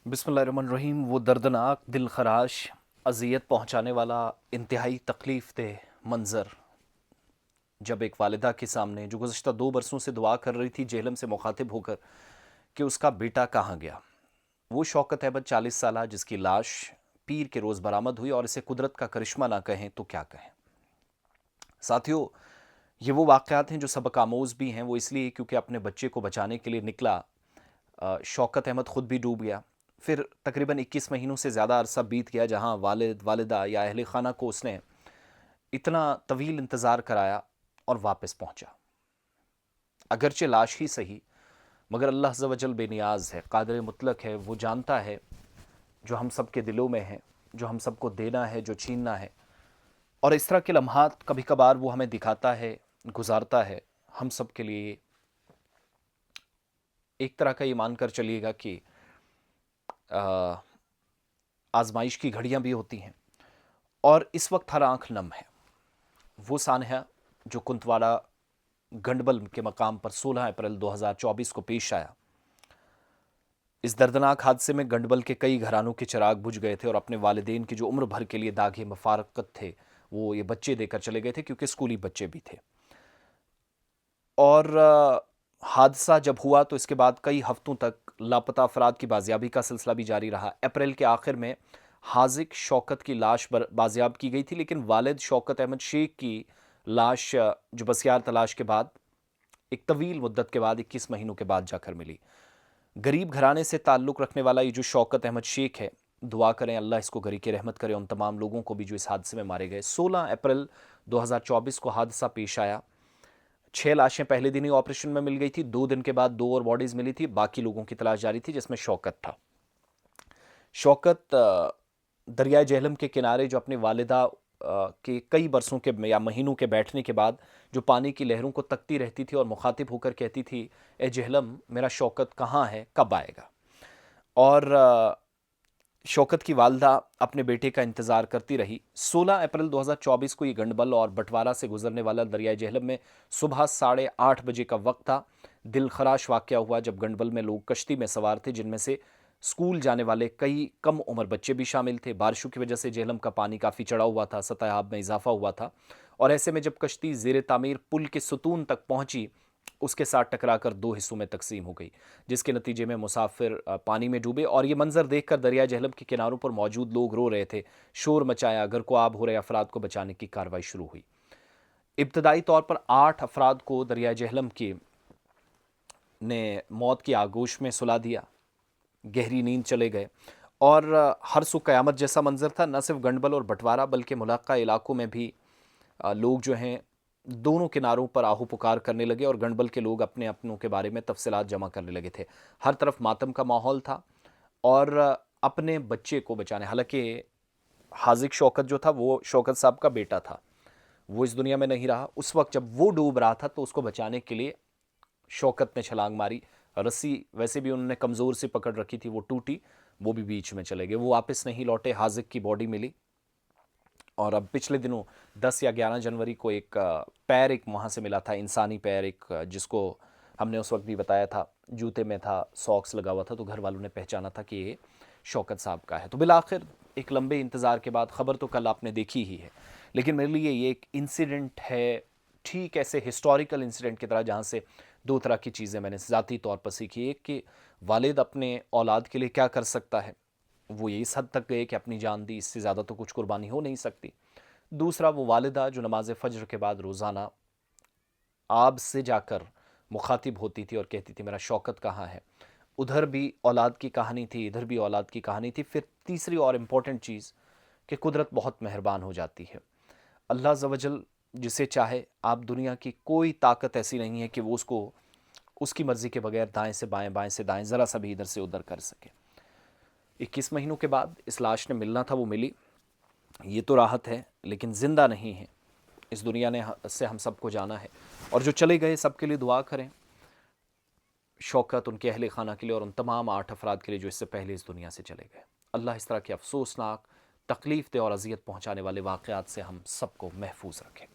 बिस्मिल्लाहिर्रहमानिर्रहीम। वो दर्दनाक, दिल खराश, अजियत पहुंचाने वाला, इंतहाई तकलीफ दे मंज़र जब एक वालिदा के सामने जो गुज़श्ता 2 बरसों से दुआ कर रही थी जेहलम से मुखातिब होकर कि उसका बेटा कहाँ गया। वो शौकत अहमद 40 साला जिसकी लाश पीर के रोज़ बरामद हुई, और इसे कुदरत का करिश्मा ना कहें तो क्या कहें। साथियों, ये वो वाक़यात हैं जो सबक आमोज़ भी हैं। वो इसलिए क्योंकि अपने बच्चे को बचाने के लिए निकला शौकत अहमद ख़ुद भी डूब गया। फिर तकरीबन 21 महीनों से ज़्यादा अरसा बीत गया जहाँ वालिद वालिदा या अहले खाना को उसने इतना तवील इंतज़ार कराया और वापस पहुँचा। अगरचे लाश ही सही, मगर अल्लाह अज़्ज़ व जल बेनियाज़ है, क़ादिर मुतलक है। वो जानता है जो हम सब के दिलों में है, जो हम सबको देना है, जो छीनना है। और इस तरह के लम्हात कभी कभार वो हमें दिखाता है, गुजारता है। हम सब के लिए एक तरह का ये मान कर चलिएगा कि आजमाइश की घड़ियां भी होती हैं, और इस वक्त हर आंख नम है। वो सानहा जो कुंतवाड़ा गंडबल के मकाम पर 16 अप्रैल 2024 को पेश आया। इस दर्दनाक हादसे में गंडबल के कई घरानों के चिराग बुझ गए थे, और अपने वालिदैन की जो उम्र भर के लिए दागे मफारकत थे वो ये बच्चे देकर चले गए थे, क्योंकि स्कूली बच्चे भी थे। और हादसा जब हुआ तो इसके बाद कई हफ्तों तक लापता अफराद की बाजियाबी का सिलसिला भी जारी रहा। अप्रैल के आखिर में हाजिक शौकत की लाश बाजियाब की गई थी, लेकिन वालिद शौकत अहमद शेख की लाश जो बसियार तलाश के बाद एक तवील मुद्दत के बाद 21 महीनों के बाद जाकर मिली। गरीब घराने से ताल्लुक़ रखने वाला ये जो शौकत अहमद शेख है, दुआ करें अल्लाह इसको गरी के रहमत करे उन तमाम लोगों को भी जो इस हादसे में मारे गए। 16 अप्रैल 2024 को हादसा पेश आया। 6 लाशें पहले दिन ही ऑपरेशन में मिल गई थी। 2 दिन के बाद 2 और बॉडीज मिली थी। बाकी लोगों की तलाश जारी थी, जिसमें शौकत था। शौकत दरियाए जेहलम के किनारे जो अपनी वालिदा के कई बरसों के या महीनों के बैठने के बाद जो पानी की लहरों को तकती रहती थी और मुखातिब होकर कहती थी, ए जेहलम मेरा शौकत कहाँ है, कब आएगा। और शौकत की वालदा अपने बेटे का इंतज़ार करती रही। 16 अप्रैल 2024 को ये गंडबल और बटवारा से गुजरने वाला दरियाए जेहलम में सुबह 8:30 बजे का वक्त था। दिल खराश वाक़या हुआ जब गंडबल में लोग कश्ती में सवार थे, जिनमें से स्कूल जाने वाले कई कम उम्र बच्चे भी शामिल थे। बारिशों की वजह से जेहलम का पानी काफ़ी चढ़ा हुआ था, सतह आब में इजाफा हुआ था, और ऐसे में जब कश्ती ज़ेर तामीर पुल के सुतून तक पहुंची, उसके साथ टकराकर 2 हिस्सों में तकसीम हो गई, जिसके नतीजे में मुसाफिर पानी में डूबे। और ये मंजर देखकर दरिया जेहलम के किनारों पर मौजूद लोग रो रहे थे, शोर मचाया। घर को आब हो रहे अफराद को बचाने की कार्रवाई शुरू हुई। इब्तदाई तौर पर 8 अफराद को दरिया जेहलम की ने मौत की आगोश में सुला दिया, गहरी नींद चले गए। और हर सू क़यामत जैसा मंजर था। न सिर्फ गंडबल और बटवारा बल्कि मुलाक़ा इलाकों में भी लोग जो हैं दोनों किनारों पर आहू पुकार करने लगे, और गंडबल के लोग अपने अपनों के बारे में तफसीलात जमा करने लगे थे। हर तरफ मातम का माहौल था, और अपने बच्चे को बचाने, हालांकि हाजिक शौकत जो था वो शौकत साहब का बेटा था, वो इस दुनिया में नहीं रहा। उस वक्त जब वो डूब रहा था तो उसको बचाने के लिए शौकत ने छलांग मारी। रस्सी वैसे भी उन्होंने कमज़ोर से पकड़ रखी थी, वो टूटी, वो भी बीच में चले गए, वो वापस नहीं लौटे। हाजिक की बॉडी मिली, और अब पिछले दिनों 10 या 11 जनवरी को एक पैर एक वहाँ से मिला था, इंसानी पैर, एक जिसको हमने उस वक्त भी बताया था जूते में था, सॉक्स लगा हुआ था, तो घर वालों ने पहचाना था कि ये शौकत साहब का है। तो बिलाखिर एक लंबे इंतज़ार के बाद, खबर तो कल आपने देखी ही है, लेकिन मेरे लिए ये एक इंसिडेंट है, ठीक ऐसे हिस्टोरिकल इंसिडेंट की तरह, जहाँ से 2 तरह की चीज़ें मैंने ज़ाती तौर पर सीखी। एक कि वालिद अपने औलाद के लिए क्या कर सकता है, वो ये इस हद तक गए कि अपनी जान दी, इससे ज़्यादा तो कुछ कुर्बानी हो नहीं सकती। दूसरा वो वालिदा जो नमाज फ़ज्र के बाद रोज़ाना आब से जाकर मुखातिब होती थी और कहती थी मेरा शौकत कहाँ है। उधर भी औलाद की कहानी थी, इधर भी औलाद की कहानी थी। फिर तीसरी और इम्पॉर्टेंट चीज़ कि कुदरत बहुत मेहरबान हो जाती है। अल्लाह अज़्ज़ व जल जिसे चाहे, आप दुनिया की कोई ताकत ऐसी नहीं है कि वो उसको उसकी मर्ज़ी के बगैर दाएं से बाएं, बाएं से दाएं, ज़रा सा भी इधर से उधर कर सके। 21 महीनों के बाद इस लाश ने मिलना था, वो मिली। ये तो राहत है, लेकिन ज़िंदा नहीं है। इस दुनिया ने से हम सबको जाना है, और जो चले गए सबके लिए दुआ करें, शौकत, उनके अहले खाना के लिए, और उन तमाम 8 अफराद के लिए जो इससे पहले इस दुनिया से चले गए। अल्लाह इस तरह के अफसोसनाक, तकलीफ़ दे और अजियत पहुँचाने वाले वाक़यात से हम सबको महफूज रखें।